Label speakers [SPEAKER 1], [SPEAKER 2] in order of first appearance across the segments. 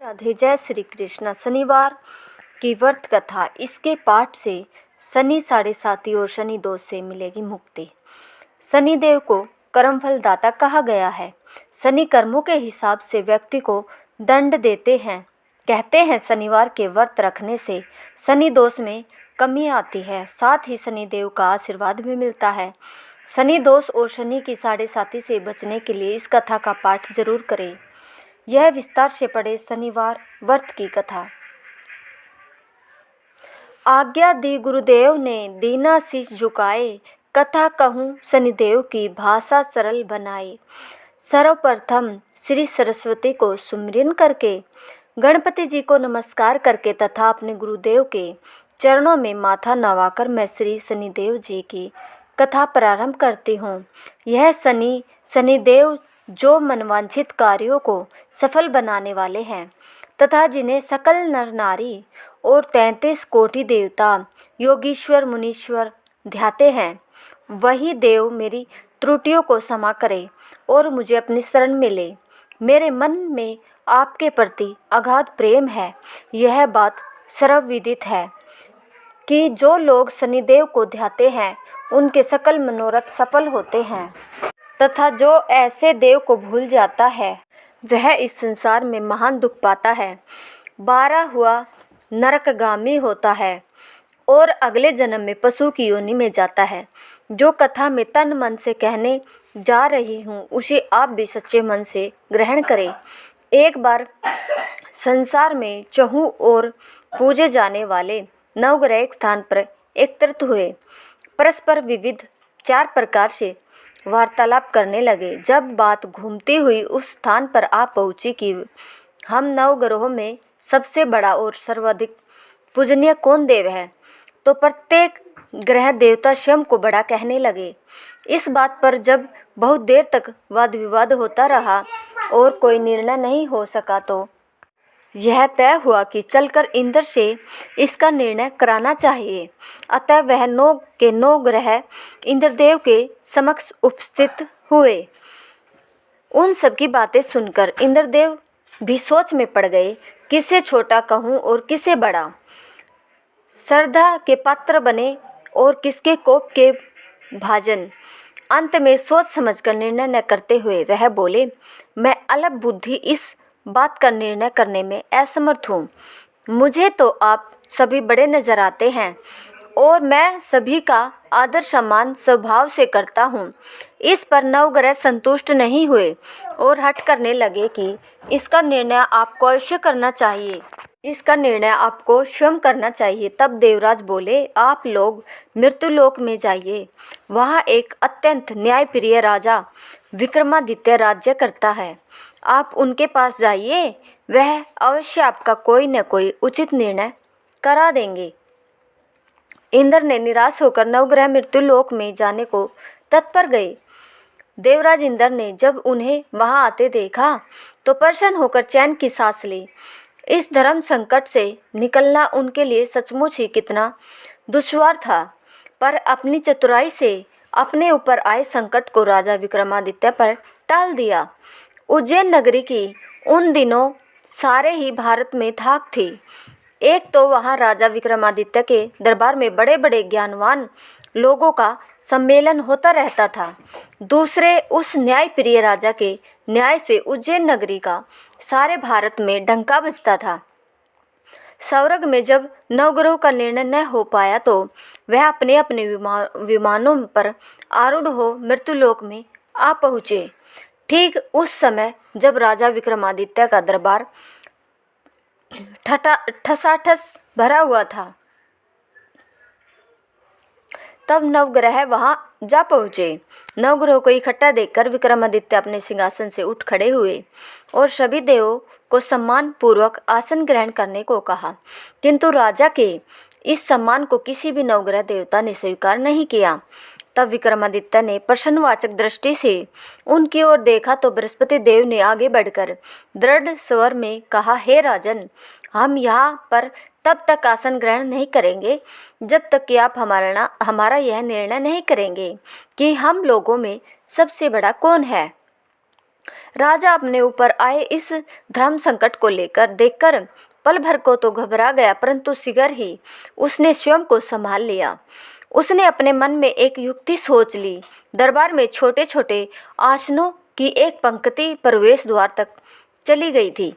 [SPEAKER 1] राधे, जय श्री कृष्ण। शनिवार की व्रत कथा। इसके पाठ से शनि साढ़े साथी और शनि दोष से मिलेगी मुक्ति। शनिदेव को कर्मफल दाता कहा गया है। शनि कर्मों के हिसाब से व्यक्ति को दंड देते हैं। कहते हैं शनिवार के व्रत रखने से शनि दोष में कमी आती है, साथ ही शनिदेव का आशीर्वाद भी मिलता है। शनि दोष और शनि की साढ़े साथी से बचने के लिए इस कथा का पाठ जरूर करें। यह विस्तार से पढ़े शनिवार व्रत की कथा। आज्ञा दी गुरुदेव ने, दीना शीश झुकाए, कथा कहूँ शनिदेव की, भाषा सरल बनाए। सर्वप्रथम श्री सरस्वती को सुमिरन करके, गणपति जी को नमस्कार करके तथा अपने गुरुदेव के चरणों में माथा नवाकर मैं श्री शनिदेव जी की कथा प्रारंभ करती हूँ। यह शनिदेव जो मनवांछित कार्यों को सफल बनाने वाले हैं तथा जिन्हें सकल नर नारी और 33 कोटि देवता योगीश्वर मुनीश्वर ध्याते हैं, वही देव मेरी त्रुटियों को क्षमा करे और मुझे अपनी शरण में ले। मेरे मन में आपके प्रति अगाध प्रेम है। यह बात सर्वविदित है कि जो लोग शनिदेव को ध्याते हैं उनके सकल मनोरथ सफल होते हैं तथा जो ऐसे देव को भूल जाता है वह इस संसार में महान दुख पाता है, 12 हुआ नरकगामी होता है और अगले जन्म में पशु की योनि में जाता है। जो कथा में तन मन से कहने जा रही हूँ उसे आप भी सच्चे मन से ग्रहण करें। एक बार संसार में चहु और पूजे जाने वाले नवग्रह एक स्थान पर एकत्रित हुए, परस्पर विविध 4 प्रकार से वार्तालाप करने लगे। जब बात घूमती हुई उस स्थान पर आ पहुंची कि हम नवग्रहों में सबसे बड़ा और सर्वाधिक पूजनीय कौन देव है, तो प्रत्येक ग्रह देवता स्वयं को बड़ा कहने लगे। इस बात पर जब बहुत देर तक वाद विवाद होता रहा और कोई निर्णय नहीं हो सका तो यह तय हुआ कि चलकर इंद्र से इसका निर्णय कराना चाहिए। अतः वह 9 के 9 ग्रह इंद्रदेव के समक्ष उपस्थित हुए। उन सब की बातें सुनकर इंद्रदेव भी सोच में पड़ गए, किसे छोटा कहूँ और किसे बड़ा, श्रद्धा के पात्र बने और किसके कोप के भाजन। अंत में सोच समझकर निर्णय न करते हुए वह बोले, मैं अल्प बुद्धि इस बात का निर्णय करने में असमर्थ हूँ। मुझे तो आप सभी बड़े नजर आते हैं और मैं सभी का आदर सम्मान स्वभाव से करता हूँ। इस पर नवग्रह संतुष्ट नहीं हुए और हठ करने लगे कि इसका निर्णय आपको अवश्य करना चाहिए, इसका निर्णय आपको स्वयं करना चाहिए। तब देवराज बोले, आप लोग मृत्युलोक में जाइए, वहाँ एक अत्यंत न्यायप्रिय राजा विक्रमादित्य राज्य करता है। आप उनके पास जाइए, वह अवश्य आपका कोई न कोई उचित निर्णय करा देंगे। इंद्र ने निराश होकर नवग्रह मृत्युलोक में जाने को तत्पर गए। देवराज इंद्र ने जब उन्हें वहां आते देखा तो प्रसन्न होकर चैन की सांस ली। इस धर्म संकट से निकलना उनके लिए सचमुच ही कितना दुश्वार था, पर अपनी चतुराई से अपने ऊपर आए संकट को राजा विक्रमादित्य पर टाल दिया। उज्जैन नगरी की उन दिनों सारे ही भारत में थाक थी। एक तो वहाँ राजा विक्रमादित्य के दरबार में बड़े बड़े ज्ञानवान लोगों का सम्मेलन होता रहता था, दूसरे उस न्यायप्रिय राजा के न्याय से उज्जैन नगरी का सारे भारत में डंका बजता था। स्वर्ग में जब नवग्रहों का निर्णय न हो पाया तो वह अपने अपने विमानों पर आरूढ़ हो मृत्युलोक में आ पहुँचे। ठीक उस समय जब राजा विक्रमादित्य का दरबार ठसाठस भरा हुआ था, तब नवग्रह वहां जा पहुँचे। नवग्रहों को इकट्ठा देखकर विक्रमादित्य अपने सिंहासन से उठ खड़े हुए और सभी देवों को सम्मान पूर्वक आसन ग्रहण करने को कहा, किंतु राजा के इस सम्मान को किसी भी नवग्रह देवता ने स्वीकार नहीं किया। तब विक्रमादित्य ने प्रश्नवाचक दृष्टि से उनकी ओर देखा तो बृहस्पति देव ने आगे बढ़कर दृढ़ स्वर में कहा, हे राजन, हम यहाँ पर तब तक आसन ग्रहण नहीं करेंगे जब तक कि आप हमारा यह निर्णय नहीं करेंगे कि हम लोगों में सबसे बड़ा कौन है। राजा अपने ऊपर आए इस धर्म संकट को देखकर पल भर को तो घबरा गया, परंतु शीघ्र ही उसने स्वयं को संभाल लिया। उसने अपने मन में एक युक्ति सोच ली। दरबार में छोटे छोटे आसनों की एक पंक्ति प्रवेश द्वार तक चली गई थी।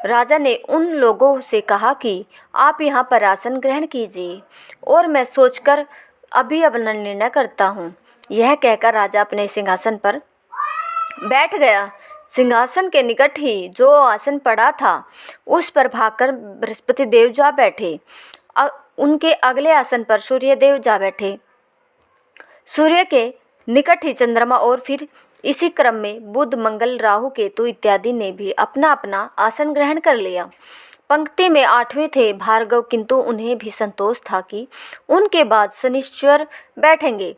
[SPEAKER 1] राजा ने उन लोगों से कहा कि आप यहाँ पर आसन ग्रहण कीजिए और मैं सोचकर अभी अपना निर्णय करता हूँ। यह कहकर राजा अपने सिंहासन पर बैठ गया। सिंहासन के निकट ही जो आसन पड़ा था उस पर भागकर बृहस्पति देव जा बैठे। उनके अगले आसन पर सूर्य देव जा बैठे। सूर्य के निकट ही चंद्रमा और फिर इसी क्रम में बुध, मंगल, राहु, केतु इत्यादि ने भी अपना अपना आसन ग्रहण कर लिया। पंक्ति में 8वें थे भार्गव, किंतु उन्हें भी संतोष था कि उनके बाद शनिश्चर बैठेंगे,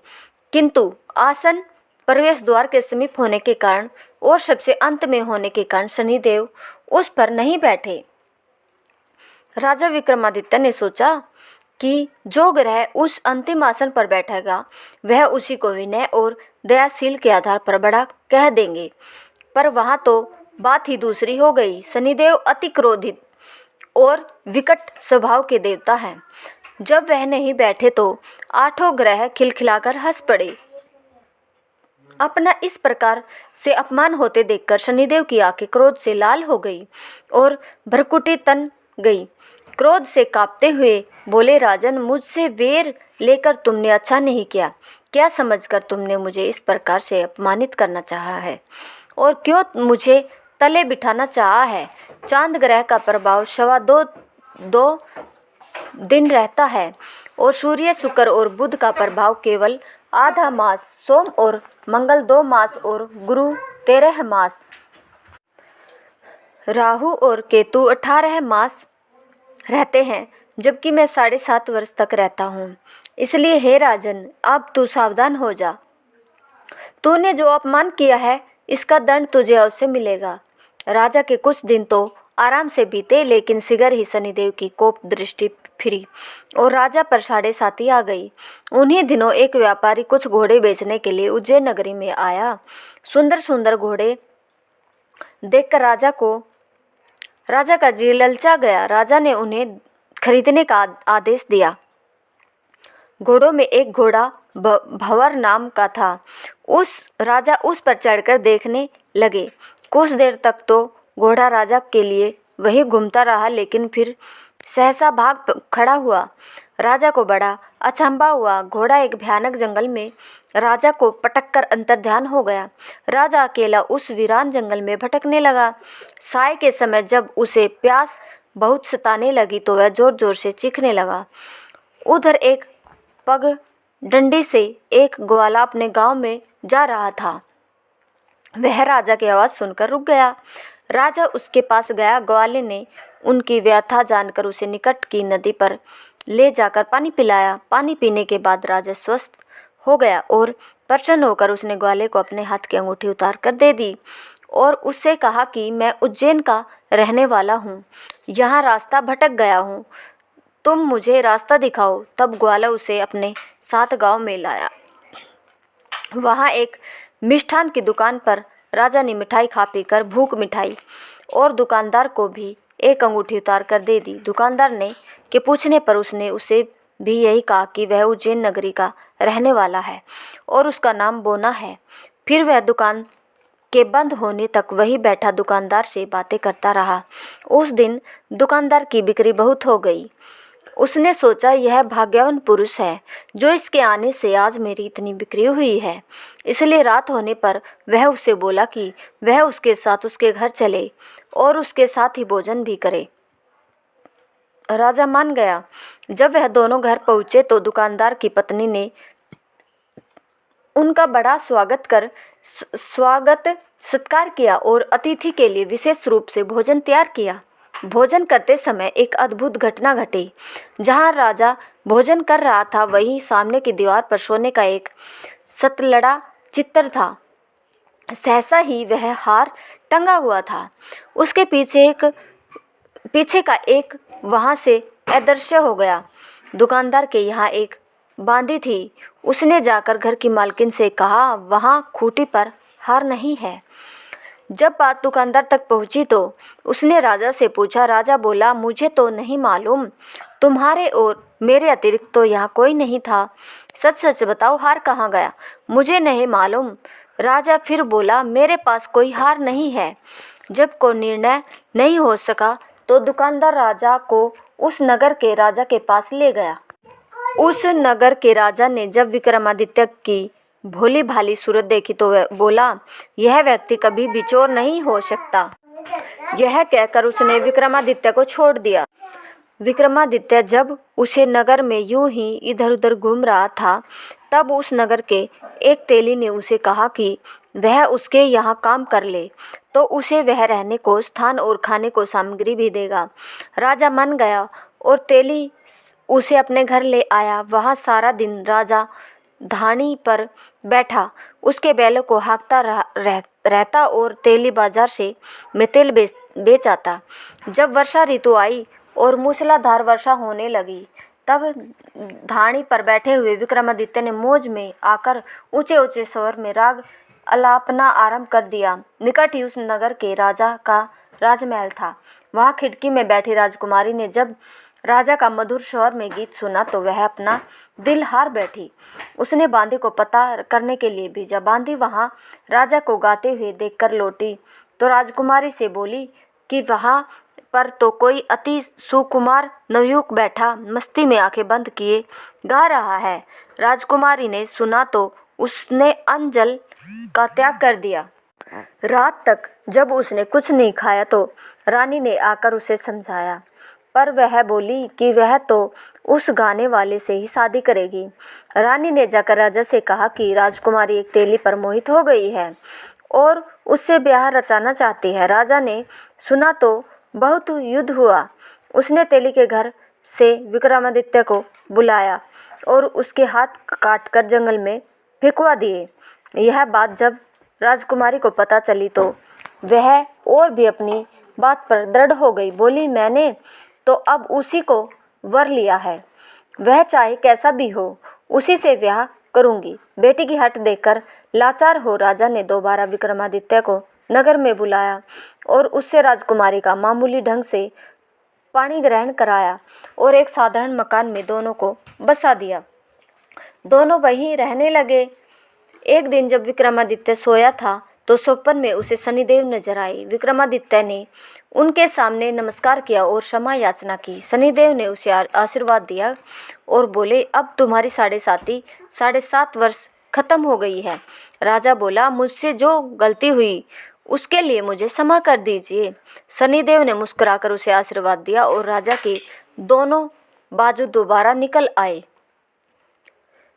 [SPEAKER 1] किंतु आसन प्रवेश द्वार के समीप होने के कारण और सबसे अंत में होने के कारण शनिदेव उस पर नहीं बैठे। राजा विक्रमादित्य ने सोचा कि जो ग्रह उस अंतिम आसन पर बैठेगा वह उसी को विनय और दयाशील के आधार पर बड़ा कह देंगे, पर वहाँ तो बात ही दूसरी हो गई। शनिदेव अति क्रोधित और विकट स्वभाव के देवता हैं। जब वह नहीं बैठे तो 8 ग्रह खिलखिलाकर हंस पड़े। अपना इस प्रकार से अपमान होते देखकर शनिदेव की आंखें क्रोध से लाल हो गई और भ्रकुटी तन गई। क्रोध से कांपते हुए बोले, राजन, मुझसे वेर लेकर तुमने अच्छा नहीं किया। क्या समझकर तुमने मुझे इस प्रकार से अपमानित करना चाहा है और क्यों मुझे तले बिठाना चाहा है? चांद ग्रह का प्रभाव 2.25 दिन रहता है और सूर्य, शुक्र और बुध का प्रभाव केवल आधा मास, सोम और मंगल 2 मास और गुरु 13 मास, राहु और केतु 18 मास रहते हैं, जबकि मैं 7.5 वर्ष तक रहता हूँ। इसलिए हे राजन, अब तू सावधान हो जा। तूने जो अपमान किया है इसका दंड तुझे अवश्य मिलेगा। राजा के कुछ दिन तो आराम से बीते, लेकिन शीघ्र ही शनिदेव की कोप दृष्टि फिरी और राजा पर 7.5 आ गई। उन्हीं दिनों एक व्यापारी कुछ घोड़े बेचने के लिए उज्जैन नगरी में आया। सुंदर सुंदर घोड़े देखकर राजा का जी ललचा गया। राजा ने उन्हें खरीदने का आदेश दिया। घोड़ों में एक घोड़ा भंवर नाम का था। राजा उस पर चढ़कर देखने लगे। कुछ देर तक तो घोड़ा राजा के लिए वहीं घूमता रहा, लेकिन फिर सहसा भाग खड़ा हुआ। राजा को बड़ा अचंभा हुआ। घोड़ा एक भयानक जंगल में राजा को पटककर अंतर्ध्यान हो गया। राजा अकेला उस वीरान जंगल में भटकने लगा। साय के समय जब उसे प्यास बहुत सताने लगी तो वह जोर जोर से चीखने लगा। उधर एक पगडंडी से एक ग्वाला अपने गांव में जा रहा था। वह राजा की आवाज़ सुनकर रुक गया। राजा उसके पास गया। ग्वाले ने उनकी व्यथा जानकर उसे निकट की नदी पर ले जाकर पानी पिलाया। पानी पीने के बाद राजा स्वस्थ हो गया और प्रसन्न होकर उसने ग्वाले को अपने हाथ की अंगूठी उतार कर दे दी और उससे कहा कि मैं उज्जैन का रहने वाला हूँ, यहाँ रास्ता भटक गया हूँ, तुम मुझे रास्ता दिखाओ। तब ग्वाला उसे अपने साथ गांव में लाया। वहाँ एक मिष्ठान की दुकान पर राजा ने मिठाई खा पीकर भूख मिठाई और दुकानदार को भी एक अंगूठी उतार कर दे दी। दुकानदार ने के पूछने पर उसने उसे भी यही कहा कि वह उज्जैन नगरी का रहने वाला है और उसका नाम बोना है। फिर वह दुकान के बंद होने तक वही बैठा दुकानदार से बातें करता रहा। उस दिन दुकानदार की बिक्री बहुत हो गई। उसने सोचा, यह भाग्यवान पुरुष है जो इसके आने से आज मेरी इतनी बिक्री हुई है। इसलिए रात होने पर वह उससे बोला कि वह उसके साथ उसके घर चले और उसके साथ ही भोजन भी करे। राजा मान गया। जब वह दोनों घर पहुँचे तो दुकानदार की पत्नी ने उनका बड़ा स्वागत सत्कार किया और अतिथि के लिए विशेष रूप से भोजन तैयार किया। भोजन करते समय एक अद्भुत घटना घटी। जहाँ राजा भोजन कर रहा था वहीं सामने की दीवार पर सोने का एक सतलड़ा चित्र था। सहसा ही वह हार टंगा हुआ था। उसके पीछे का एक वहाँ से अदृश्य हो गया। दुकानदार के यहाँ एक बांदी थी। उसने जाकर घर की मालकिन से कहा, वहाँ खूंटी पर हार नहीं है। जब बात दुकानदार तक पहुंची तो उसने राजा से पूछा। राजा बोला, मुझे तो नहीं मालूम, तुम्हारे और मेरे अतिरिक्त तो यहाँ कोई नहीं था। सच सच बताओ, हार कहाँ गया? मुझे नहीं मालूम। राजा फिर बोला, मेरे पास कोई हार नहीं है। जब कोई निर्णय नहीं हो सका तो दुकानदार राजा को उस नगर के राजा के पास ले गया। उस नगर के राजा ने जब विक्रमादित्य की भोली भाली सूरत देखी तो वह बोला, यह व्यक्ति कभी भी चोर नहीं हो सकता। यह कहकर उसने विक्रमादित्य को छोड़ दिया। विक्रमादित्य जब उसे नगर में यूं ही इधर उधर घूम रहा था, तब उस नगर के एक तेली ने उसे कहा कि वह उसके यहाँ काम कर ले तो उसे वह रहने को स्थान और खाने को सामग्री भी देगा। राजा मान गया और तेली उसे अपने घर ले आया। वहाँ सारा दिन राजा धानी पर बैठा उसके बैलों को हाँकता रहता और तेली बाजार से में तेल बेच आता। जब वर्षा ऋतु आई और मूसलाधार वर्षा होने लगी, तब धानी पर बैठे हुए विक्रमादित्य ने मौज में आकर ऊंचे ऊंचे स्वर में राग अलापना आरंभ कर दिया। निकट ही उस नगर के राजा का राजमहल था। वहाँ खिड़की में बैठी राजकुमारी ने जब राजा का मधुर स्वर में गीत सुना तो वह अपना दिल हार बैठी। उसने बांदी को पता करने के लिए भेजा। बांदी वहाँ राजा को गाते हुए देखकर लौटी तो राजकुमारी से बोली कि वहाँ पर तो कोई अति सुकुमार नवयुवक बैठा मस्ती में आंखें बंद किए गा रहा है। राजकुमारी ने सुना तो उसने अन्न जल का त्याग कर दिया। रात तक जब उसने कुछ नहीं खाया तो रानी ने आकर उसे समझाया, पर वह बोली कि वह तो उस गाने वाले से ही शादी करेगी। रानी ने जाकर राजा से कहा कि राजकुमारी एक तेली पर मोहित हो गई है और उससे ब्याह रचाना चाहती है। राजा ने सुना तो बहुत युद्ध हुआ। उसने तेली के घर से विक्रमादित्य को बुलाया और उसके हाथ काटकर जंगल में फेंकवा दिए। यह बात जब राजकुमारी को पता चली तो वह और भी अपनी बात पर दृढ़ हो गई। बोली, मैंने तो अब उसी को वर लिया है, वह चाहे कैसा भी हो उसी से ब्याह करूंगी। बेटी की हट देखकर लाचार हो राजा ने दोबारा विक्रमादित्य को नगर में बुलाया और उससे राजकुमारी का मामूली ढंग से पाणी ग्रहण कराया और एक साधारण मकान में दोनों को बसा दिया। दोनों वहीं रहने लगे। एक दिन जब विक्रमादित्य सोया था तो स्वप्न में उसे शनिदेव नजर आए। विक्रमादित्य ने उनके सामने नमस्कार किया और क्षमा याचना की। शनिदेव ने उसे आशीर्वाद दिया और बोले, अब तुम्हारी 7.5 वर्ष खत्म हो गई है। राजा बोला, मुझसे जो गलती हुई उसके लिए मुझे क्षमा कर दीजिए। शनिदेव ने मुस्कुराकर उसे आशीर्वाद दिया और राजा के दोनों बाजू दोबारा निकल आए।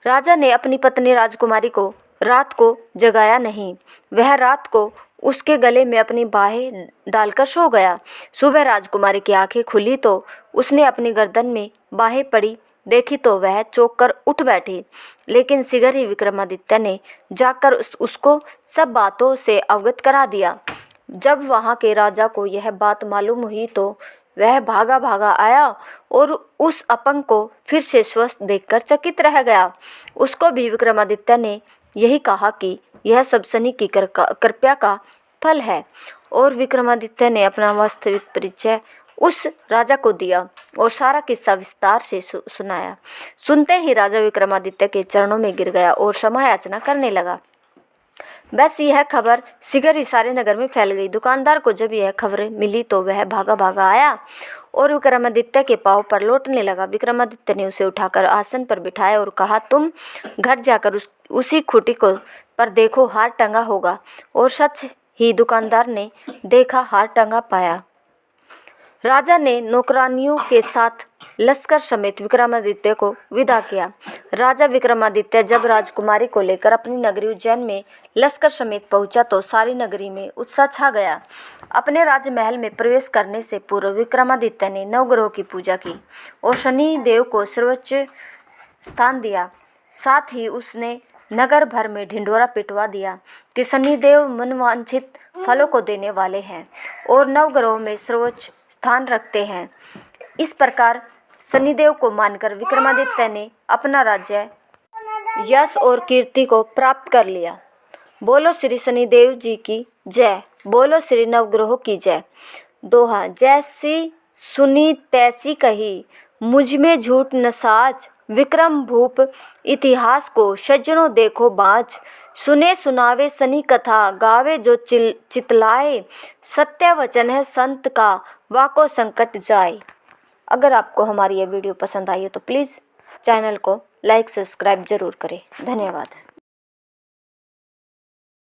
[SPEAKER 1] राजा ने अपनी पत्नी राजकुमारी को रात को जगाया नहीं। वह रात को उसके गले में अपनी बाहें डालकर सो गया। सुबह राजकुमारी की आंखें खुली तो उसने अपनी गर्दन में बाहें पड़ी देखी तो वह चौंक कर उठ बैठी। लेकिन शीघ्र ही विक्रमादित्य ने जाकर उसको सब बातों से अवगत करा दिया। जब वहाँ के राजा को यह बात मालूम हुई तो वह भागा भागा आया और उस अपंग को फिर से स्वस्थ देखकर चकित रह गया। उसको भी विक्रमादित्य ने यही कहा कि यह सब शनि की कृपा का फल है और विक्रमादित्य ने अपना वास्तविक परिचय उस राजा को दिया और सारा किस्सा विस्तार से सुनाया। सुनते ही राजा विक्रमादित्य के चरणों में गिर गया और क्षमा याचना करने लगा। बस यह खबर शीघ्र ही सारे नगर में फैल गई। दुकानदार को जब यह खबर मिली तो वह भागा भागा आया और विक्रमादित्य के पांव पर लौटने लगा। विक्रमादित्य ने उसे उठाकर आसन पर बिठाया और कहा, तुम घर जाकर उसी खूंटी को पर देखो, हार टंगा होगा। और सच ही दुकानदार ने देखा, हार टंगा पाया। राजा ने नौकरानियों के साथ लश्कर समेत विक्रमादित्य को विदा किया। राजा विक्रमादित्य जब राजकुमारी को लेकर अपनी नगरी उज्जैन में लश्कर समेत पहुंचा तो सारी नगरी में उत्साह छा गया। अपने राजमहल में प्रवेश करने से पूर्व विक्रमादित्य ने नवग्रहों की पूजा की और शनि देव को सर्वोच्च स्थान दिया। साथ ही उसने नगर भर में ढिंढोरा पिटवा दिया कि शनिदेव मनवांछित फलों को देने वाले हैं और नवग्रहों में सर्वोच्च स्थान रखते हैं। इस प्रकार शनिदेव को मानकर विक्रमादित्य ने अपना राज्य, यश और कीर्ति को प्राप्त कर लिया। बोलो श्री शनिदेव जी की जय। बोलो श्री नवग्रह की जय। दोहा, जैसी सुनी तैसी कही, मुझ में झूठ न साज, विक्रम भूप इतिहास को सज्जनों देखो बाँच। सुने सुनावे सनी कथा, गावे जो चितलाए, सत्य वचन है संत का, वाको संकट जाए। अगर आपको हमारी यह वीडियो पसंद आई हो तो प्लीज़ चैनल को लाइक सब्सक्राइब ज़रूर करें। धन्यवाद।